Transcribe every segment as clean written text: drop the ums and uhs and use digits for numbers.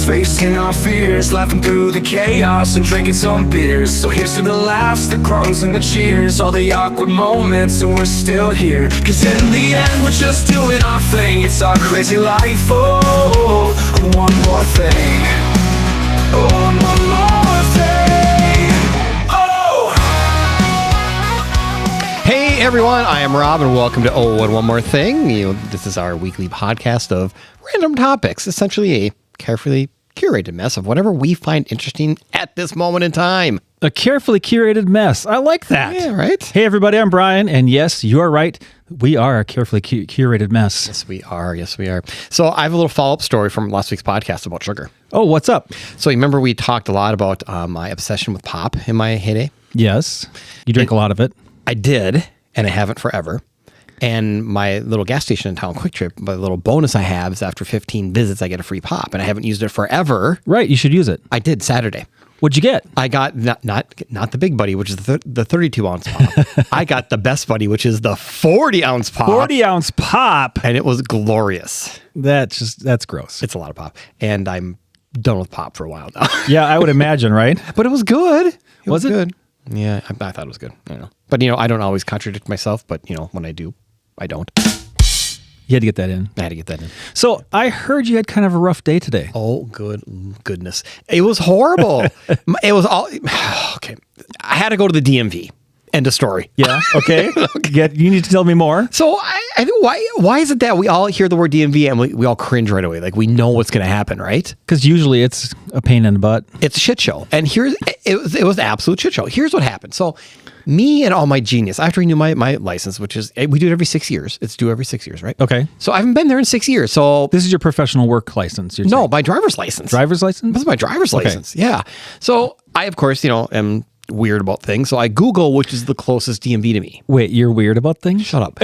facing our fears, laughing through the chaos and drinking some beers. So here's to the laughs, the groans and the cheers, all the awkward moments, and we're still here. Cause in the end we're just doing our thing. It's our crazy life, oh, one more thing. Oh, one more thing. Oh! Hey everyone, I am Rob and welcome to Oh, and One More Thing. This is our weekly podcast of random topics, essentially a carefully curated mess of whatever we find interesting at this moment in time. A carefully curated mess. I like that. Yeah, right? Hey, everybody, I'm Brian, and yes, you are right. We are a carefully curated mess. Yes, we are. Yes, we are. So I have a little follow-up story from last week's podcast about sugar. Oh, what's up? So you remember we talked a lot about my obsession with pop in my heyday? Yes. You drink a lot of it. I did, and I haven't forever. And my little gas station in town, Quick Trip, the little bonus I have is after 15 visits, I get a free pop. And I haven't used it forever. Right, you should use it. I did Saturday. What'd you get? I got not the big buddy, which is the 32-ounce pop. I got the best buddy, which is the 40-ounce pop. 40-ounce pop. And it was glorious. That's gross. It's a lot of pop. And I'm done with pop for a while now. Yeah, I would imagine, right? But it was good. It Was it? good. Yeah, I thought it was good. I don't know. But, I don't always contradict myself. But, when I do, I don't. You had to get that in. I had to get that in. So I heard you had kind of a rough day today. Oh, goodness. It was horrible. It was all... Okay. I had to go to the DMV. End of story. Yeah, okay. You need to tell me more. So I think why is it that we all hear the word DMV and we all cringe right away? Like we know what's going to happen, right? Because usually it's a pain in the butt. It's a shit show. And it was an absolute shit show. Here's what happened. So me and all my genius, I have to renew my license, which is, we do it every 6 years. It's due every 6 years, right? Okay. So I haven't been there in 6 years. So This is your professional work license. You're no, saying. my driver's license. Driver's license? This is my driver's license. Yeah. So I, of course, am weird about things. So I Google which is the closest DMV to me. Wait, you're weird about things? Shut up.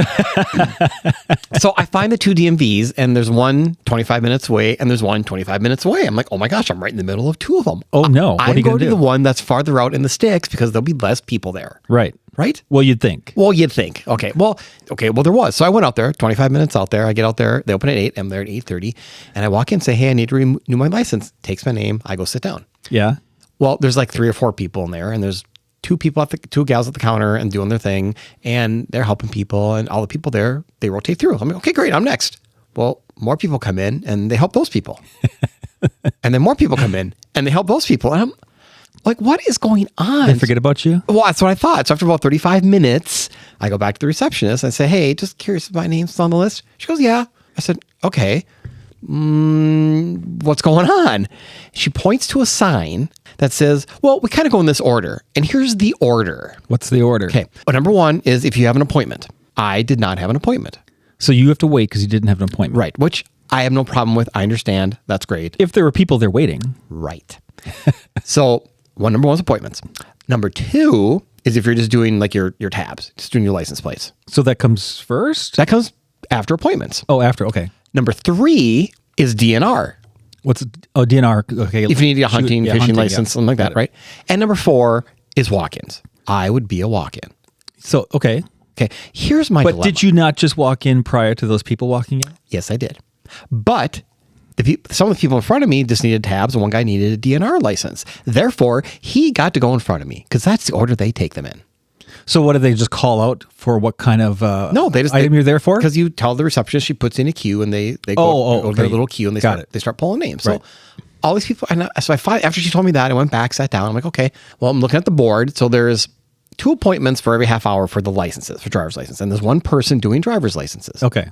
So I find the two DMVs and there's one 25 minutes away and there's one 25 minutes away. I'm like, oh my gosh, I'm right in the middle of two of them. Oh no. What are you going to do? The one that's farther out in the sticks because there'll be less people there. Right. Right? Well, you'd think. Well, you'd think. Okay. Well, there was. So I went out there, 25 minutes out there. I get out there. They open at 8. I'm there at 8:30. And I walk in and say, hey, I need to renew my license. Takes my name. I go sit down. Yeah. Well, there's like 3 or 4 people in there, and there's two gals at the counter and doing their thing, and they're helping people, and all the people there, they rotate through. I'm like, okay, great, I'm next. Well, more people come in, and they help those people. And then more people come in, and they help those people. And I'm like, what is going on? They forget about you? Well, that's what I thought. So after about 35 minutes, I go back to the receptionist and I say, hey, just curious if my name's on the list. She goes, yeah. I said, okay. What's going on? She points to a sign that says, well, we kind of go in this order. And here's the order. What's the order? Okay. Well, number 1 is if you have an appointment. I did not have an appointment. So you have to wait because you didn't have an appointment. Right. Which I have no problem with. I understand. That's great. If there were people there waiting. Right. So number 1 is appointments. Number 2 is if you're just doing like your tabs, just doing your license plates. So that comes first? That comes after appointments. Oh, after. Okay. Number 3 is DNR. DNR? Okay. If you need a hunting, fishing license, yeah. something like that, right? And number 4 is walk-ins. I would be a walk-in. So, okay. Okay, here's my dilemma. But did you not just walk in prior to those people walking in? Yes, I did. But some of the people in front of me just needed tabs, and one guy needed a DNR license. Therefore, he got to go in front of me because that's the order they take them in. So what do they just call out for? What kind of item you're there for? Because you tell the receptionist, she puts in a queue, and they go to their little queue, and they start pulling names. Right. So all these people, so I finally, after she told me that, I went back, sat down. I'm like, okay, well, I'm looking at the board. So there's 2 appointments for every half hour for the licenses, for driver's license, and there's 1 person doing driver's licenses. Okay.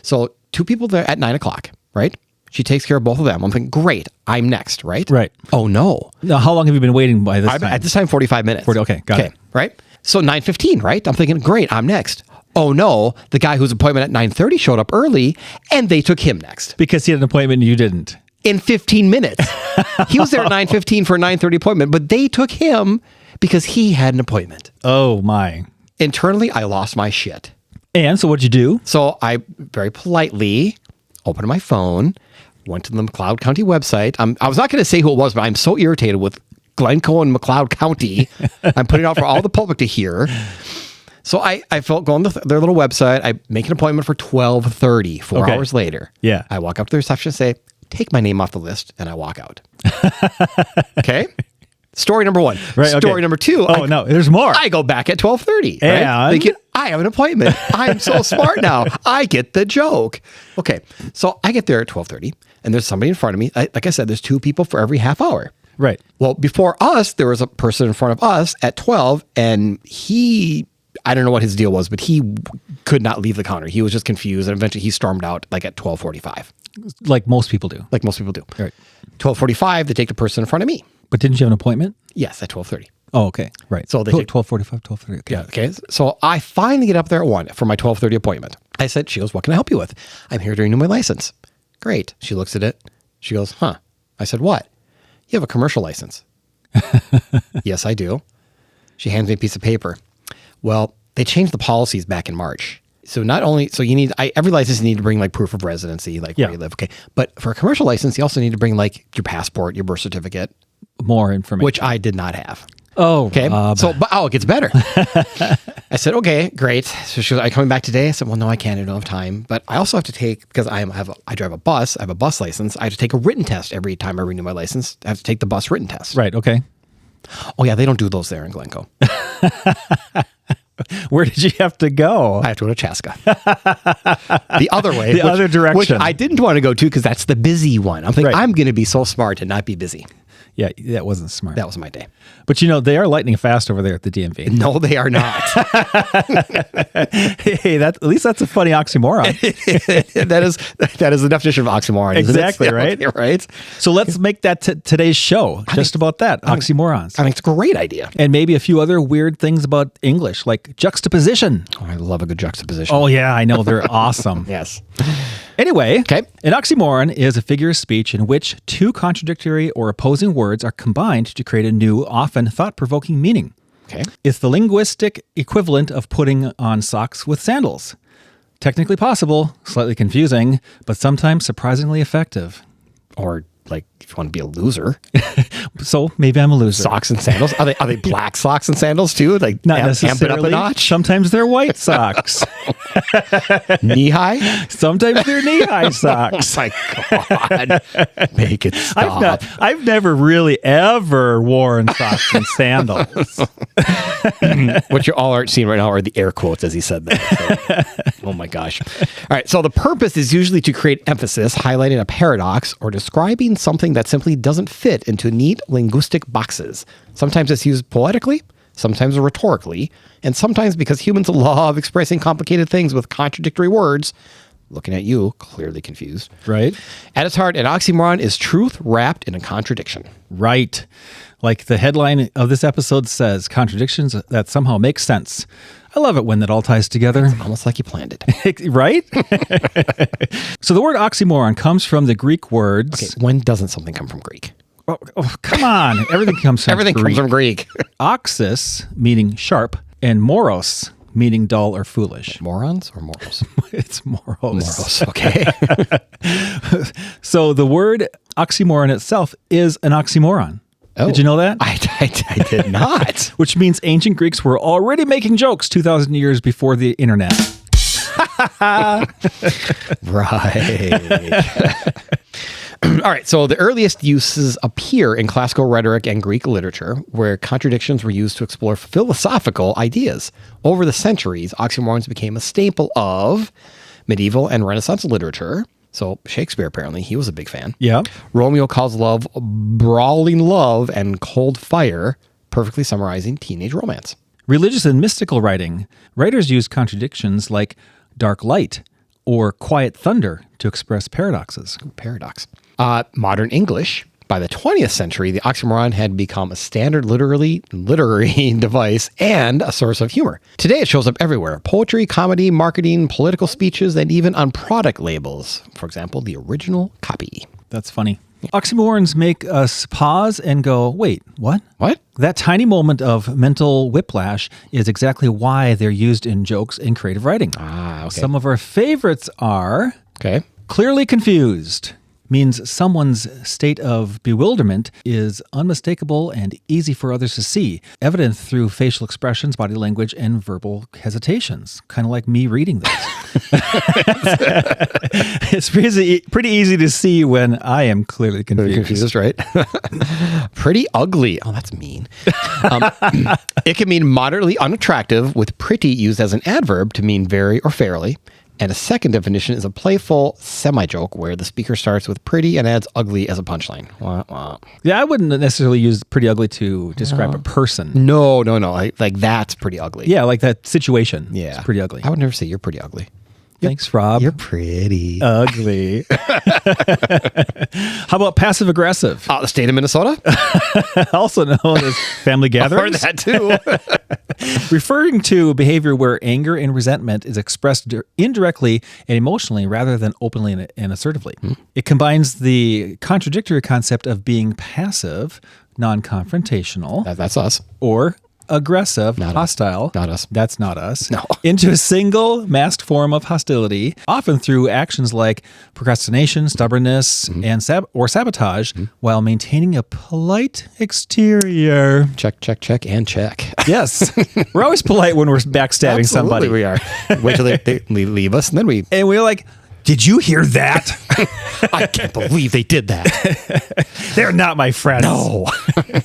So 2 people there at 9 o'clock, right? She takes care of both of them. I'm thinking, great, I'm next, right? Right. Oh no. Now, how long have you been waiting by this time? At this time, 45 minutes. Okay, got it. Right? So 9:15, right? I'm thinking, great, I'm next. Oh no, the guy whose appointment at 9:30 showed up early, and they took him next. Because he had an appointment and you didn't. In 15 minutes. He was there at 9:15 for a 9:30 appointment, but they took him because he had an appointment. Oh my. Internally, I lost my shit. And so what'd you do? So I very politely opened my phone, went to the McLeod County website. I was not going to say who it was, but I'm so irritated with Glencoe and McLeod County. I'm putting it out for all the public to hear. So I felt go on their little website. I make an appointment for 12:30, 4 hours later. Yeah. I walk up to the reception and say, take my name off the list, and I walk out. Okay? Story number 1. Right, okay. Story number 2. Oh, no, there's more. I go back at 12:30. And? Right? Thinking, I have an appointment. I'm so smart now. I get the joke. Okay, so I get there at 12:30, and there's somebody in front of me. Like I said, there's 2 people for every half hour. Right. Well, before us, there was a person in front of us at 12, and I don't know what his deal was, but he could not leave the counter. He was just confused, and eventually he stormed out like at 12:45. Like most people do. Like most people do. Right. 12:45, they take the person in front of me. But didn't you have an appointment? Yes, at 12:30. Oh, okay. Right. So they take 12:45, 12:30. Okay. Yeah. Okay. So I finally get up there at 1 for my 12:30 appointment. I said, she goes, what can I help you with? I'm here to renew my license. Great. She looks at it. She goes, huh. I said, what? You have a commercial license. Yes, I do. She hands me a piece of paper. Well, they changed the policies back in March. So every license you need to bring like proof of residency, like where you live. Okay. But for a commercial license, you also need to bring like your passport, your birth certificate. More information. Which I did not have. Oh, okay. It gets better. I said, okay, great. So she goes, are you coming back today? I said, well, no, I can't. I don't have time. But I also have to take, because I drive a bus. I have a bus license. I have to take a written test every time I renew my license. I have to take the bus written test. Right. Okay. Oh yeah, they don't do those there in Glencoe. Where did you have to go? I have to go to Chaska. The other way. Other direction. Which I didn't want to go to because that's the busy one. I'm thinking, I'm going to be so smart and not be busy. Yeah, that wasn't smart. That was my day. But they are lightning fast over there at the DMV. No, they are not. Hey, at least that's a funny oxymoron. that is the definition of oxymoron. Exactly, right? Right. So let's make that today's show about that, oxymorons. I think it's a great idea. And maybe a few other weird things about English, like juxtaposition. Oh, I love a good juxtaposition. Oh, yeah, I know. They're awesome. Yes. Anyway, okay. An oxymoron is a figure of speech in which 2 contradictory or opposing words are combined to create a new, often thought-provoking meaning. Okay. It's the linguistic equivalent of putting on socks with sandals. Technically possible, slightly confusing, but sometimes surprisingly effective. Or like if you want to be a loser. So maybe I'm a loser. Socks and sandals. Are they black socks and sandals too? Like not amp necessarily. It up a notch? Sometimes they're white socks. Knee high? Sometimes they're knee high socks. Oh my God. Make it stop. I've never really ever worn socks and sandals. What you all aren't seeing right now are the air quotes as he said that. So, oh my gosh. All right. So the purpose is usually to create emphasis, highlighting a paradox, or describing something that simply doesn't fit into neat linguistic boxes. Sometimes it's used poetically, sometimes rhetorically, and sometimes because humans love expressing complicated things with contradictory words. Looking at you, clearly confused. Right. At its heart, an oxymoron is truth wrapped in a contradiction. Right. Like the headline of this episode says, contradictions that somehow make sense. I love it when that all ties together. It's almost like you planned it. Right? So the word oxymoron comes from the Greek words. Okay, when doesn't something come from Greek? Oh, come on. Everything comes from Greek. Comes from Greek. Oxys, meaning sharp, and moros, meaning dull or foolish. Morons or morals? It's moros. Morals, okay. So the word oxymoron itself is an oxymoron. Oh, did you know that? I did not. Which means ancient Greeks were already making jokes 2,000 years before the internet. Right. All right. So the earliest uses appear in classical rhetoric and Greek literature, where contradictions were used to explore philosophical ideas. Over the centuries, oxymorons became a staple of medieval and Renaissance literature. So Shakespeare, apparently, he was a big fan. Yeah. Romeo calls love brawling love and cold fire, perfectly summarizing teenage romance. Religious and mystical writing. Writers use contradictions like dark light or quiet thunder to express paradoxes. Paradox. Modern English. By the 20th century, the oxymoron had become a standard literary device and a source of humor. Today, it shows up everywhere. Poetry, comedy, marketing, political speeches, and even on product labels. For example, the original copy. That's funny. Oxymorons make us pause and go, wait, what? What? That tiny moment of mental whiplash is exactly why they're used in jokes in creative writing. Okay. Some of our favorites are clearly confused, means someone's state of bewilderment is unmistakable and easy for others to see, evident through facial expressions, body language, and verbal hesitations. Kind of like me reading this. It's pretty easy to see when I am clearly confused. Right? Pretty ugly. Oh, that's mean. It can mean moderately unattractive, with pretty used as an adverb to mean very or fairly. And a second definition is a playful semi-joke where the speaker starts with pretty and adds ugly as a punchline. Wah, wah. Yeah, I wouldn't necessarily use pretty ugly to describe a person. No. Like that's pretty ugly. Yeah, like that situation. Yeah. It's pretty ugly. I would never say you're pretty ugly. Thanks, Rob. You're pretty. Ugly. How about passive aggressive? The state of Minnesota? Also known as family Or gatherings. that too. Referring to behavior where anger and resentment is expressed indirectly and emotionally rather than openly and assertively. It combines the contradictory concept of being passive, non-confrontational, That's us. or aggressive, Not us. hostile. Not us. That's not us. No. Into a single masked form of hostility, often through actions like procrastination, stubbornness, and sabotage, while maintaining a polite exterior. Check, and check. Yes. We're always polite when we're backstabbing somebody. We are. Wait till they leave us, and then we... And we're like, did you hear that? I can't believe they did that. They're not my friends. No.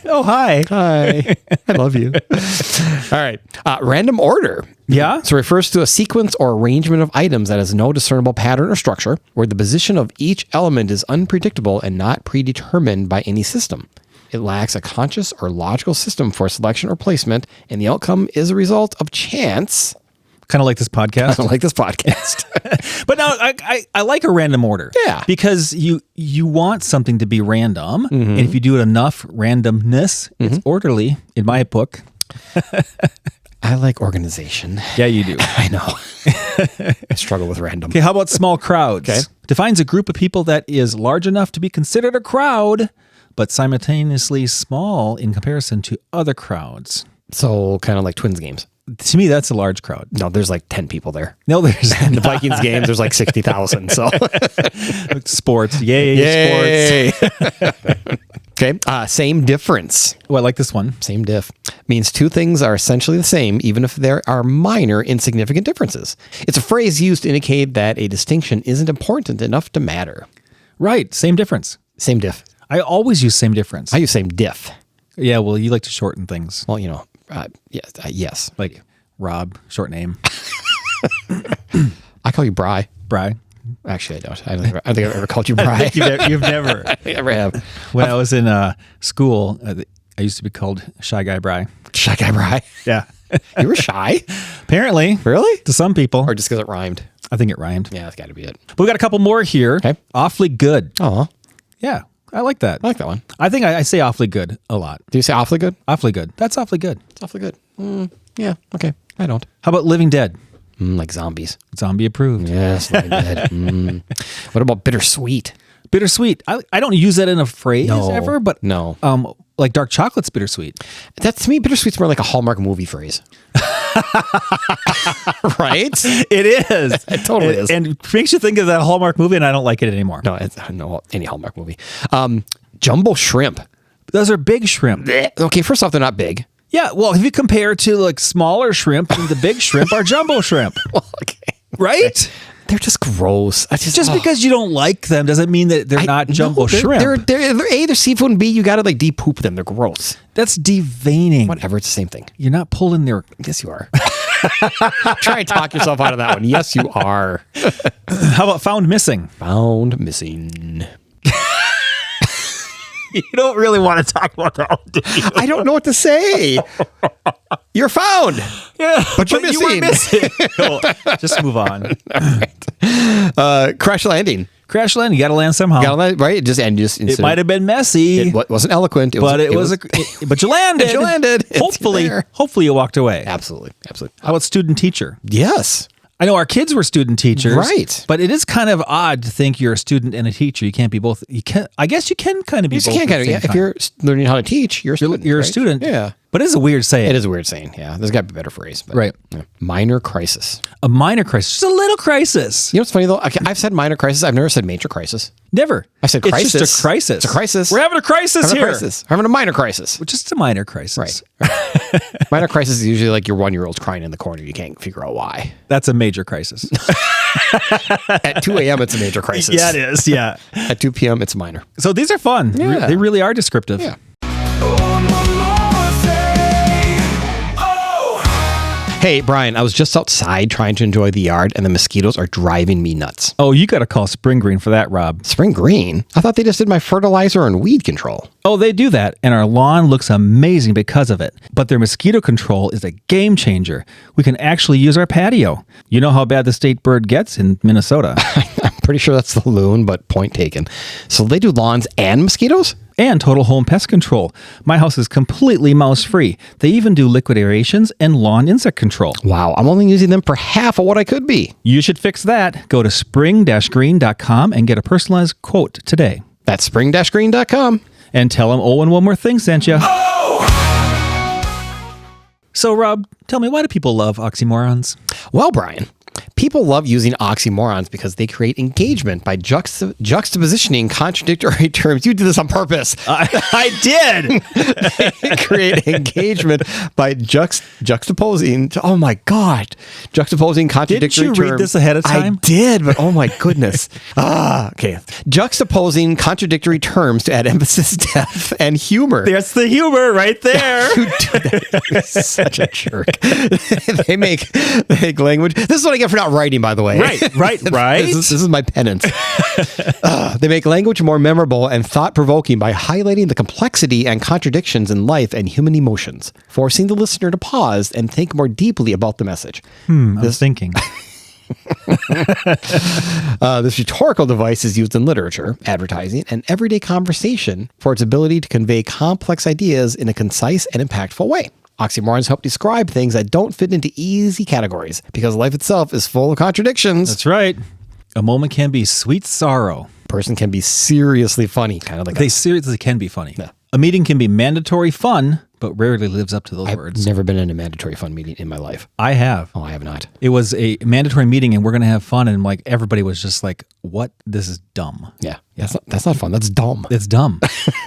Oh, hi. Hi. I love you. All right. Random order. Yeah? So it refers to a sequence or arrangement of items that has no discernible pattern or structure, where the position of each element is unpredictable and not predetermined by any system. It lacks a conscious or logical system for selection or placement, and the outcome is a result of chance. Kind of like this podcast. I don't like this podcast. But no, I like a random order. Yeah. Because you want something to be random. And if you do it enough randomness, it's orderly in my book. I like organization. Yeah, you do. I know. I struggle with random. Okay, how about small crowds? Okay. Defines a group of people that is large enough to be considered a crowd, but simultaneously small in comparison to other crowds. So kind of like Twins games. To me, that's a large crowd. No, there's like 10 people there. No, there's In the Vikings games, there's like 60,000. So sports. Yay, sports. Okay. Same difference. Oh, I like this one. Same diff. Means two things are essentially the same, even if there are minor insignificant differences. It's a phrase used to indicate that a distinction isn't important enough to matter. Right. Same difference. Same diff. I always use same difference. I use same diff. Yeah, well, you like to shorten things. Well, yes. Yes. Like Rob, short name. I call you Bry. Bry. Actually, I don't. I don't think I've ever called you Bry. You've never. I never have. When I was in school, I used to be called Shy Guy Bry. Shy guy Bry. Yeah. You were shy? Apparently. Really? To some people. Or just because it rhymed? I think it rhymed. Yeah, that's got to be it. But we got a couple more here. Okay. Awfully good. Oh, Yeah, I like that. I like that one. I think I say awfully good a lot. Do you say awfully good? Awfully good. That's awfully good. It's awfully good. Yeah, okay. I don't. How about Living Dead? Like zombies. Zombie approved. Yes, like that. What about bittersweet? Bittersweet. I don't use that in a phrase No. ever, but No. like dark chocolate's bittersweet. That, to me, bittersweet's more like a Hallmark movie phrase. Right? It is. It totally is. And it makes you think of that Hallmark movie, and I don't like it anymore. No, it's no any Hallmark movie. Jumbo shrimp. Those are big shrimp. Okay, first off, they're not big. Yeah, well, if you compare to like smaller shrimp, then the big shrimp are jumbo shrimp. Well, okay. Right? They're just gross. Just because you don't like them doesn't mean that they're not jumbo shrimp. They're A, they're seafood, and B, you got to like de-poop them. They're gross. That's deveining. Whatever, it's the same thing. You're not pulling their... Yes, you are. Try and talk yourself out of that one. Yes, you are. How about found missing? Found missing. You don't really want to talk about that one, do you? I don't know what to say. You're found. Yeah, But you're missing. You were missing. Cool. Just move on. Crash landing. Crash land. You got to land somehow. Got that right? It might have been messy. It wasn't eloquent. But you landed. You landed. It's Hopefully there. you walked away. Absolutely. How about student teacher? Yes. I know our kids were student teachers, Right. But it is kind of odd to think you're a student and a teacher. You can't be both. I guess you can kind of be You both. can't at the same if time. you're learning how to teach, you're a student. You're a right? student. Yeah. But it is a weird saying. It is a weird saying. Yeah, there's got to be a better phrase. But, Right. yeah. Minor crisis. A minor crisis. Just a little crisis. You know what's funny though? I've said minor crisis. I've never said major crisis. Never. I said crisis. It's just a crisis. It's a crisis. We're having a crisis Having here. a crisis. Having a minor crisis. Just a minor crisis. Right. Minor crisis is usually like your 1-year-old's crying in the corner. You can't figure out why. That's a major crisis. At 2 a.m., it's a major crisis. Yeah, it is. Yeah. At 2 p.m., it's minor. So these are fun. Yeah. They really are descriptive. Yeah. Oh. Hey, Brian, I was just outside trying to enjoy the yard, and the mosquitoes are driving me nuts. Oh, you got to call Spring Green for that, Rob. Spring Green? I thought they just did my fertilizer and weed control. Oh, they do that, and our lawn looks amazing because of it. But their mosquito control is a game changer. We can actually use our patio. You know how bad the state bird gets in Minnesota. I'm pretty sure that's the loon, but point taken. So they do lawns and mosquitoes? And total home pest control. My house is completely mouse-free. They even do liquid aerations and lawn insect control. Wow, I'm only using them for half of what I could be. You should fix that. Go to spring-green.com and get a personalized quote today. That's spring-green.com. And tell them Owen One More Thing sent you. So, Rob, tell me, why do people love oxymorons? Well, Brian, people love using oxymorons because they create engagement by juxtapositioning contradictory terms. You did this on purpose. I did. They create engagement by juxtaposing. Oh my God. Juxtaposing contradictory terms. Didn't you read this ahead of time? I did, but oh my goodness. Okay. Juxtaposing contradictory terms to add emphasis, depth, and humor. That's the humor right there. You're such a jerk. They make language. This is what I get for not writing, by the way. Right. This is my penance. They make language more memorable and thought-provoking by highlighting the complexity and contradictions in life and human emotions, forcing the listener to pause and think more deeply about the message. I was thinking. This rhetorical device is used in literature, advertising, and everyday conversation for its ability to convey complex ideas in a concise and impactful way. Oxymorons help describe things that don't fit into easy categories because life itself is full of contradictions. That's right. A moment can be sweet sorrow. A person can be seriously funny, kind of like They seriously can be funny. Yeah. A meeting can be mandatory fun, but rarely lives up to those I've words. never been in a mandatory fun meeting in my life. I have. Oh, I have not. It was a mandatory meeting and we're going to have fun. And like everybody was just like, what? This is dumb. Yeah. That's not fun. That's dumb. It's dumb.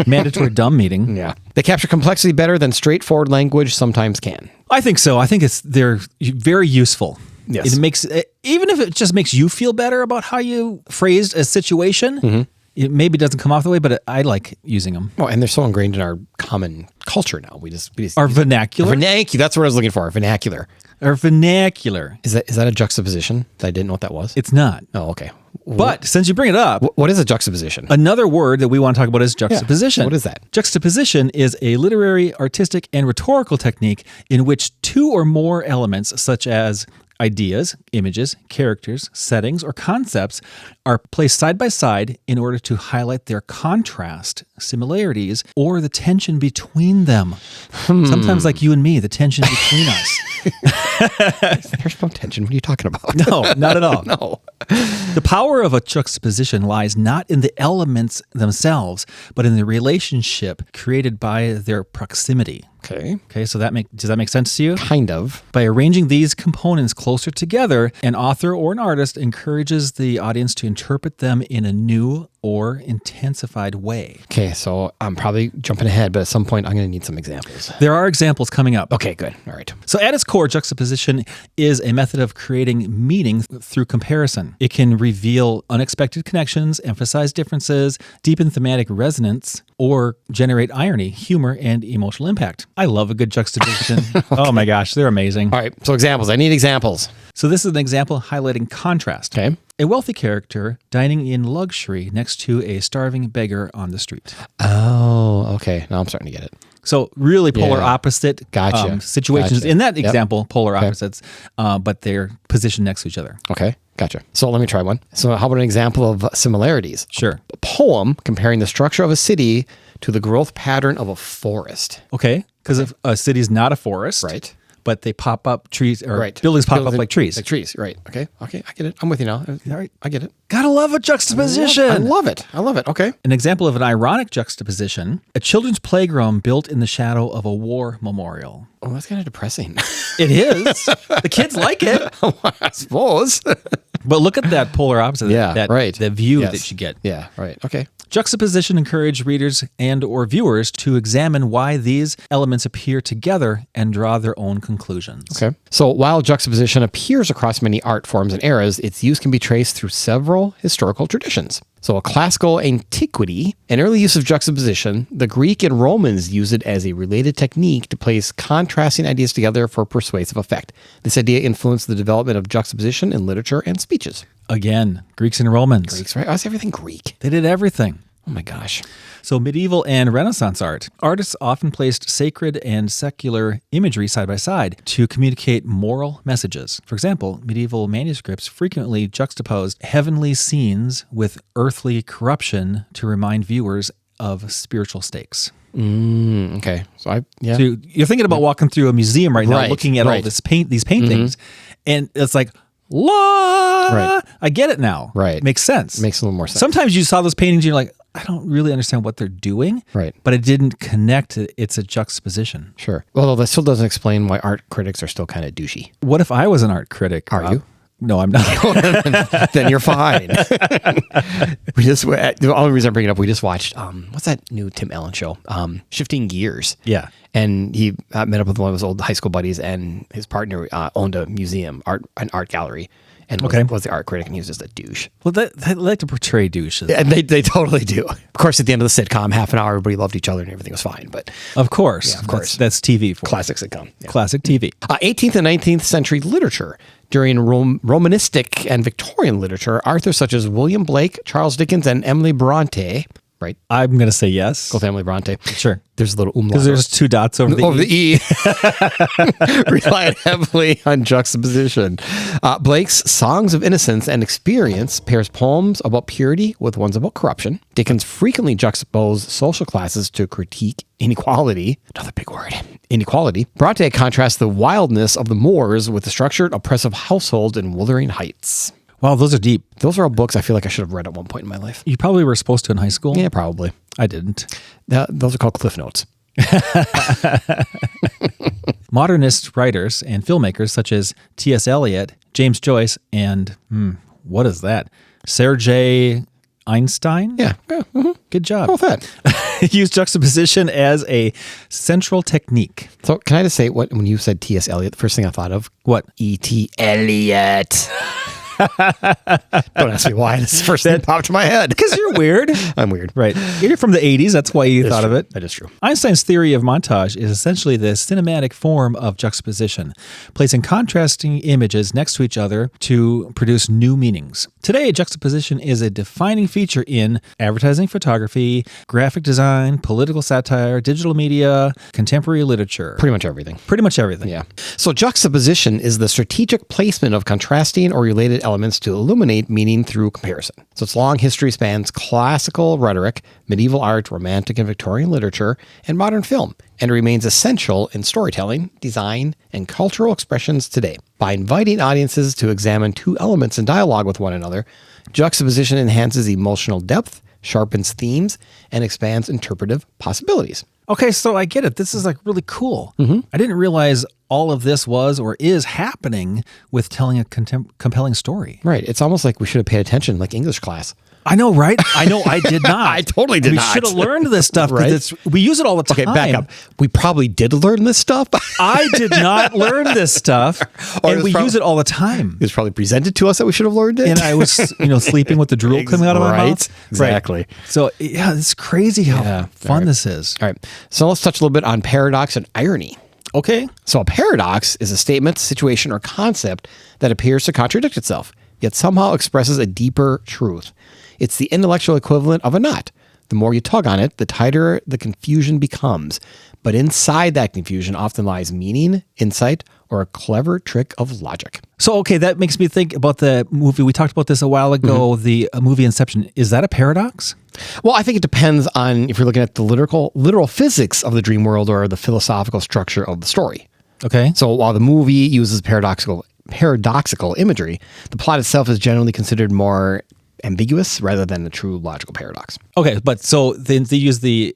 Mandatory dumb meeting. Yeah. They capture complexity better than straightforward language sometimes can. I think so. I think they're very useful. Yes. It makes, even if it just makes you feel better about how you phrased a situation, it maybe doesn't come off the way, but I like using them. Oh, and they're so ingrained in our common culture now. We just Our vernacular. vernacular. That's what I was looking for. Vernacular. Our vernacular. Is that a juxtaposition? I didn't know what that was. It's not. Oh, okay. But since you bring it up, What is a juxtaposition? another word that we want to talk about is juxtaposition. What is that? Juxtaposition is a literary, artistic, and rhetorical technique in which two or more elements, such as ideas, images, characters, settings, or concepts, are placed side by side in order to highlight their contrast, similarities, or the tension between them. Sometimes, like you and me, the tension between us. There's no tension. What are you talking about? No, not at all. No. The power of a juxtaposition lies not in the elements themselves, but in the relationship created by their proximity. Okay. Okay, so does that make sense to you? Kind of. By arranging these components closer together, an author or an artist encourages the audience to interpret them in a new or intensified way. Okay, so I'm probably jumping ahead, but at some point I'm going to need some examples. There are examples coming up. Okay, good. All right. So at its core, juxtaposition is a method of creating meaning through comparison. It can reveal unexpected connections, emphasize differences, deepen thematic resonance, or generate irony, humor, and emotional impact. I love a good juxtaposition. Oh my gosh, they're amazing. All right, so examples. I need examples. So this is an example highlighting contrast. Okay. A wealthy character dining in luxury next to a starving beggar on the street. Oh, okay. Now I'm starting to get it. So really polar Yeah. opposite Gotcha. situations. Gotcha. In that Yep. example, polar opposites, but they're positioned next to each other. Okay, gotcha. So let me try one. So how about an example of similarities? Sure. A poem comparing the structure of a city to the growth pattern of a forest. Okay. Because if a city's not a forest, Right. but they pop up trees, or Right. buildings pop up Building- like trees. Like trees, right. Okay, I get it. I'm with you now. All right, I get it. Gotta love a juxtaposition. I love it. Okay. An example of an ironic juxtaposition, a children's playground built in the shadow of a war memorial. Oh, that's kind of depressing. It is. The kids like it. I suppose. But look at that polar opposite. Yeah, that, right. The view Yes. that you get. Yeah, right. Okay. Juxtaposition encourage readers and or viewers to examine why these elements appear together and draw their own conclusions. Okay. So while juxtaposition appears across many art forms and eras, its use can be traced through several historical traditions. So a classical antiquity, an early use of juxtaposition, the Greek and Romans used it as a related technique to place contrasting ideas together for persuasive effect. This idea influenced the development of juxtaposition in literature and speeches. Again, Greeks and Romans. Greeks, right? That's everything Greek. They did everything. Oh my gosh. So medieval and Renaissance art. Artists often placed sacred and secular imagery side by side to communicate moral messages. For example, medieval manuscripts frequently juxtaposed heavenly scenes with earthly corruption to remind viewers of spiritual stakes. Okay. So So you're thinking about walking through a museum right now, Right, looking at all right. these paintings, and it's like, la! Right. I get it now. Right. Makes sense. Makes a little more sense. Sometimes you saw those paintings and you're like, I don't really understand what they're doing. Right. But it didn't connect. It's a juxtaposition. Sure. Well, that still doesn't explain why art critics are still kind of douchey. What if I was an art critic? Are Rob? you? No, I'm not. Then you're fine. The only reason I bring it up, we just watched, what's that new Tim Allen show? Shifting Gears. Yeah. And he met up with one of his old high school buddies, and his partner owned a museum, an art gallery, and was the art critic, and he was just a douche. Well, they like to portray douches. And they totally do. Of course, at the end of the sitcom, half an hour, everybody loved each other and everything was fine. But Of course. Yeah, of course. That's TV for classic sitcom. Yeah. Classic TV. 18th and 19th century literature. During Romanistic and Victorian literature, authors such as William Blake, Charles Dickens, and Emily Bronte, right? I'm going to say yes. Go with Emily Bronte. Sure. There's a little umlaut. Because there's two dots over the over E. the E. Relied heavily on juxtaposition. Blake's Songs of Innocence and Experience pairs poems about purity with ones about corruption. Dickens frequently juxtaposed social classes to critique inequality. Another big word. Inequality. Bronte contrasts the wildness of the Moors with the structured, oppressive households in Wuthering Heights. Wow, those are deep. Those are all books I feel like I should have read at one point in my life. You probably were supposed to in high school. Yeah, probably. I didn't. Those are called Cliff Notes. Modernist writers and filmmakers such as T.S. Eliot, James Joyce, and what is that? Sergei Einstein? Yeah. Good job. Go with that. Use juxtaposition as a central technique. So can I just say, when you said T.S. Eliot, the first thing I thought of? What? E.T. Eliot. Don't ask me why. This is the first thing that popped in my head. Because you're weird. I'm weird. Right. You're from the 80s. That's why you thought of it. That is true. Einstein's theory of montage is essentially the cinematic form of juxtaposition, placing contrasting images next to each other to produce new meanings. Today, juxtaposition is a defining feature in advertising, photography, graphic design, political satire, digital media, contemporary literature. Pretty much everything. Pretty much everything. Yeah. So juxtaposition is the strategic placement of contrasting or related elements to illuminate meaning through comparison. So its long history spans classical rhetoric, medieval art, romantic and Victorian literature, and modern film, and remains essential in storytelling, design, and cultural expressions today. By inviting audiences to examine two elements in dialogue with one another, juxtaposition enhances emotional depth, sharpens themes, and expands interpretive possibilities. Okay, so I get it. This is like really cool. I didn't realize all of this was or is happening with telling a compelling story. Right. It's almost like we should have paid attention, like English class. I know, right? I know I did not. I totally did not. We should have learned this stuff Right? because we use it all the time. Okay, back up. We probably did learn this stuff. I did not learn this stuff, Or and it's we use it all the time. It was probably presented to us that we should have learned it. And I was, sleeping with the drool coming out of my mouth. Exactly. Right. So, yeah, it's crazy how fun this is. All right. So let's touch a little bit on paradox and irony. Okay. So a paradox is a statement, situation, or concept that appears to contradict itself, yet somehow expresses a deeper truth. It's the intellectual equivalent of a knot. The more you tug on it, the tighter the confusion becomes. But inside that confusion often lies meaning, insight, or a clever trick of logic. So, okay, that makes me think about the movie. We talked about this a while ago, the movie Inception. Is that a paradox? Well, I think it depends on if you're looking at the literal physics of the dream world or the philosophical structure of the story. Okay. So while the movie uses paradoxical imagery, the plot itself is generally considered more ambiguous rather than a true logical paradox. Okay, but so they use the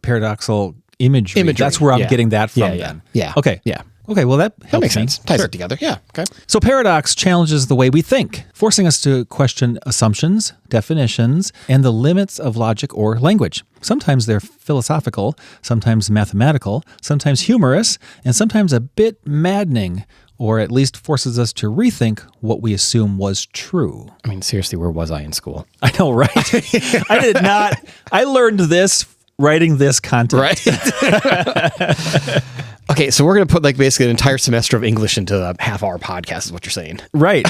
paradoxical imagery. That's where I'm getting that from then. Yeah. Okay. Yeah. Okay, well that helps Makes sense. me. Ties Sure. it together. Yeah. Okay. So paradox challenges the way we think, forcing us to question assumptions, definitions, and the limits of logic or language. Sometimes they're philosophical, sometimes mathematical, sometimes humorous, and sometimes a bit maddening, or at least forces us to rethink what we assume was true. I mean, seriously, where was I in school? I know, right? I did not. I learned this writing this content. Right. Okay, so we're going to put like basically an entire semester of English into a half-hour podcast is what you're saying. Right.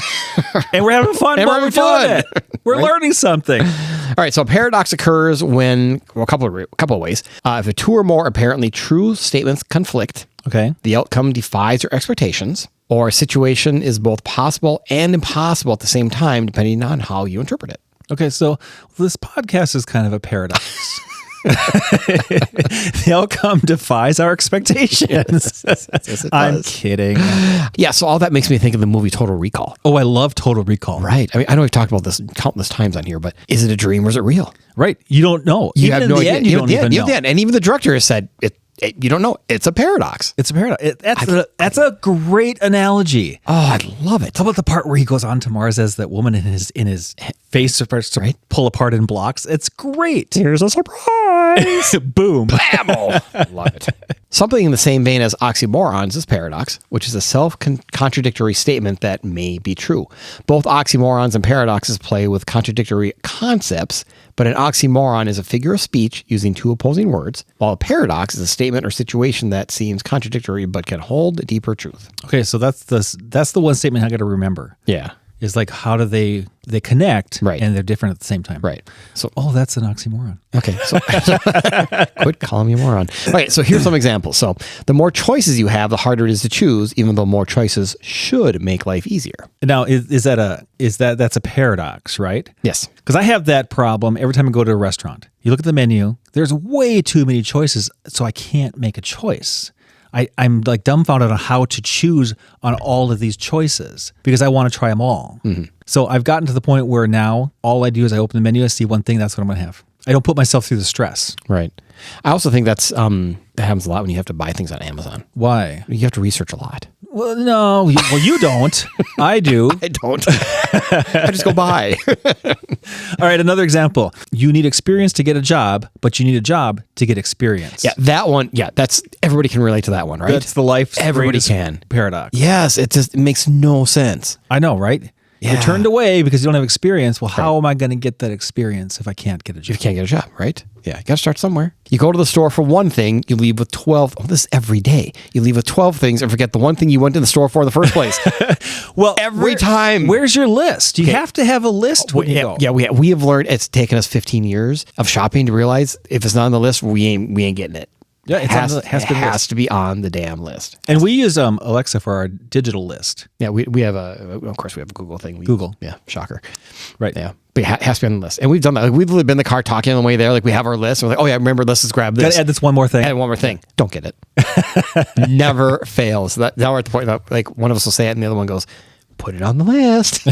And we're having fun while we're doing it. We're learning something. All right, so a paradox occurs when, well, a couple of ways. If the two or more apparently true statements conflict, Okay. the outcome defies your expectations, or a situation is both possible and impossible at the same time, depending on how you interpret it. Okay, so this podcast is kind of a paradox. The outcome defies our expectations. I'm kidding. Yeah, so all that makes me think of the movie Total Recall. Oh, I love Total Recall. Right. I mean, I know we've talked about this countless times on here, but is it a dream or is it real? Right. You don't know. You Even have in no the idea. end, you don't even know. And even the director has said, you don't know. It's a paradox. It's a paradox. That's a great analogy. Oh, I love it. How about the part where he goes on to Mars as that woman in his face starts to pull apart in blocks? It's great. Here's a surprise. Boom. Blammo. Love it. Something in the same vein as oxymorons is paradox, which is a self-contradictory statement that may be true. Both oxymorons and paradoxes play with contradictory concepts, but an oxymoron is a figure of speech using two opposing words, while a paradox is a statement or situation that seems contradictory but can hold a deeper truth. Okay, so that's the one statement I got to remember. Yeah. Is like how do they connect, Right. and they're different at the same time. Right. So, That's an oxymoron. okay. So, quit calling me a moron. All right. So here's some examples. So the more choices you have, the harder it is to choose, even though more choices should make life easier. Now, that's a paradox, right? Yes. Because I have that problem every time I go to a restaurant. You look at the menu, there's way too many choices, so I can't make a choice. I'm like dumbfounded on how to choose on all of these choices because I want to try them all. Mm-hmm. So I've gotten to the point where now all I do is I open the menu, I see one thing, that's what I'm going to have. I don't put myself through the stress. Right. I also think that happens a lot when you have to buy things on Amazon. Why? You have to research a lot. Well, no. You don't. I do. I don't. I just go buy. All right, another example. You need experience to get a job, but you need a job to get experience. Yeah, that one. Yeah, that's everybody can relate to that one, right? That's the life. Everybody can. Paradox. Yes, it makes no sense. I know, right? Yeah. You're turned away because you don't have experience. Well, how am I going to get that experience if I can't get a job? You can't get a job, right? Yeah, you got to start somewhere. You go to the store for one thing, you leave with 12. Oh, this is every day. You leave with 12 things and forget the one thing you went to the store for in the first place. Well, every time. Where's your list? You have to have a list when you go. Yeah, we have learned. It's taken us 15 years of shopping to realize if it's not on the list, we ain't getting it. Yeah, it has to be on the damn list. And we use Alexa for our digital list. Yeah, we have of course we have a Google thing. Google. Yeah, shocker. Right. Yeah. But it has to be on the list. And we've done that. Like, we've been in the car talking on the way there. Like we have our list. And we're like, oh yeah, remember, let's just grab this. Gotta add this one more thing. Add one more thing. Don't get it. Never fails. Now we're at the point that like one of us will say it and the other one goes, put it on the list.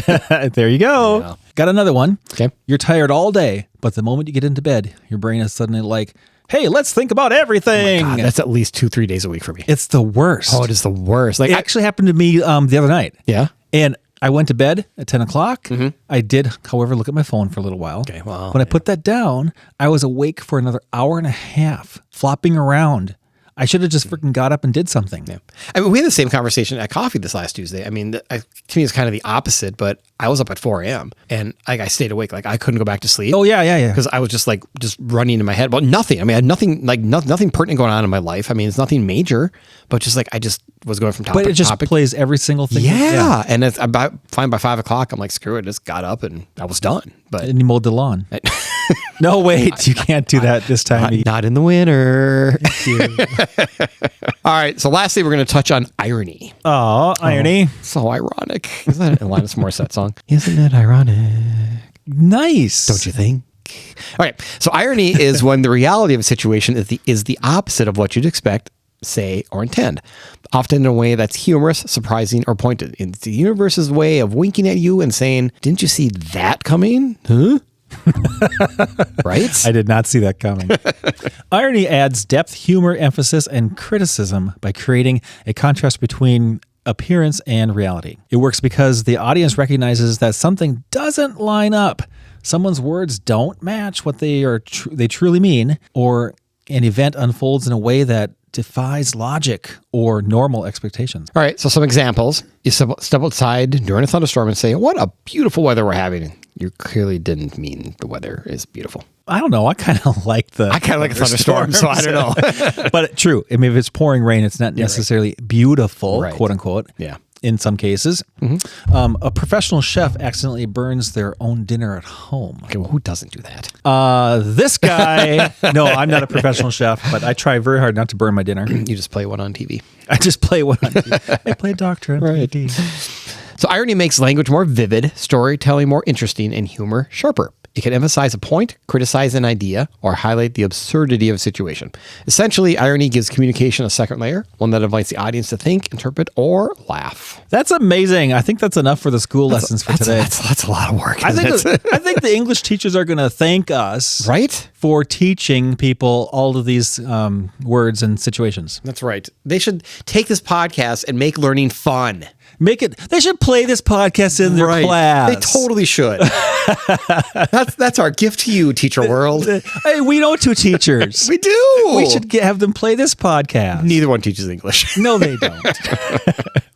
There you go. Yeah. Got another one. Okay. You're tired all day, but the moment you get into bed, your brain is suddenly like, hey, let's think about everything. God, that's at least 2-3 days a week for me. It's the worst. Oh, it is the worst. Like It actually happened to me the other night. Yeah. And I went to bed at 10 o'clock. Mm-hmm. I did, however, look at my phone for a little while. Okay, well, when I put that down, I was awake for another hour and a half, flopping around. I should have just freaking got up and did something. Yeah. I mean, we had the same conversation at coffee this last Tuesday. I mean, to me, it's kind of the opposite, but I was up at 4 a.m. and like I stayed awake. Like I couldn't go back to sleep. Oh, yeah. Because I was just running in my head. Well, nothing. I mean, I had nothing pertinent going on in my life. I mean, it's nothing major, but just like I just was going from topic to topic. But it just topic. plays every single thing. Yeah. And it's about fine by 5 o'clock. I'm like, screw it. Just got up and I was done. But And you mowed the lawn. No, wait, you can't do that this time. Not in the winter. All right. So lastly, we're going to touch on irony. Oh, irony. So ironic. Is that a Alanis Morissette song? Isn't it ironic? Nice. Don't you think? All right. So irony is when the reality of a situation is the opposite of what you'd expect, say, or intend. often in a way that's humorous, surprising, or pointed. It's the universe's way of winking at you and saying, didn't you see that coming? Huh? Right? I did not see that coming. Irony adds depth, humor, emphasis, and criticism by creating a contrast between appearance and reality. It works because the audience recognizes that something doesn't line up. Someone's words don't match what they truly mean, or an event unfolds in a way that defies logic or normal expectations. All right, so some examples. You step outside during a thunderstorm and say, what a beautiful weather we're having. You clearly didn't mean the weather is beautiful. I don't know. I kind of like the thunderstorm, so I don't know. But true. I mean, if it's pouring rain, it's not necessarily beautiful, Right. quote unquote. Yeah. In some cases. A professional chef accidentally burns their own dinner at home. Okay, well, who doesn't do that? This guy, no, I'm not a professional chef, but I try very hard not to burn my dinner. You just play one on TV. I just play one on TV. I play a doctor on TV. So irony makes language more vivid, storytelling more interesting, and humor sharper. It can emphasize a point, criticize an idea, or highlight the absurdity of a situation. Essentially, irony gives communication a second layer, one that invites the audience to think, interpret, or laugh. That's amazing. I think that's enough for the school lessons for today. That's a lot of work. I think the English teachers are going to thank us, right, for teaching people all of these words and situations. That's right. They should take this podcast and make learning fun. They should play this podcast in their class. They totally should. That's our gift to you, teacher world. Hey, we know two teachers. We do. We should have them play this podcast. Neither one teaches English. No, they don't.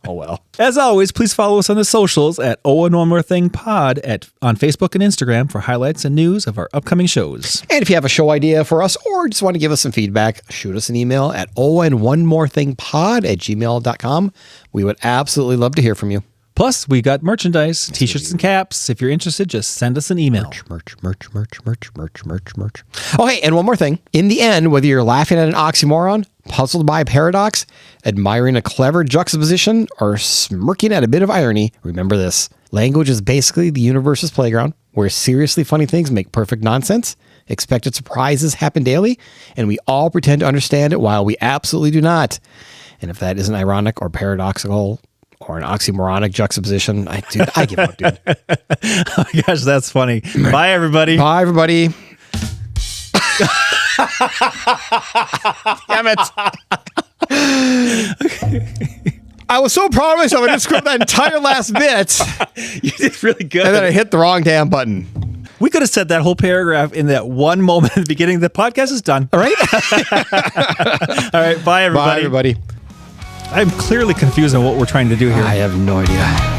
Oh, well. As always, please follow us on the socials at and One More Thing Pod on Facebook and Instagram for highlights and news of our upcoming shows. And if you have a show idea for us or just want to give us some feedback, shoot us an email at onenorethingpod@gmail.com. We would absolutely love to hear from you. Plus, we got merchandise, t-shirts and caps. If you're interested, just send us an email. Merch. Oh, hey, and one more thing. In the end, whether you're laughing at an oxymoron, puzzled by a paradox, admiring a clever juxtaposition, or smirking at a bit of irony, remember this. Language is basically the universe's playground, where seriously funny things make perfect nonsense. Expected surprises happen daily, and we all pretend to understand it while we absolutely do not. And if that isn't ironic or paradoxical or an oxymoronic juxtaposition, I give up, dude. Oh my gosh, that's funny. Bye, everybody. Bye, everybody. Damn it. I was so proud of myself. I just screwed that entire last bit. You did really good. And then I hit the wrong damn button. We could have said that whole paragraph in that one moment at the beginning. The podcast is done. All right. All right. Bye, everybody. Bye, everybody. I'm clearly confused on what we're trying to do here. I have no idea.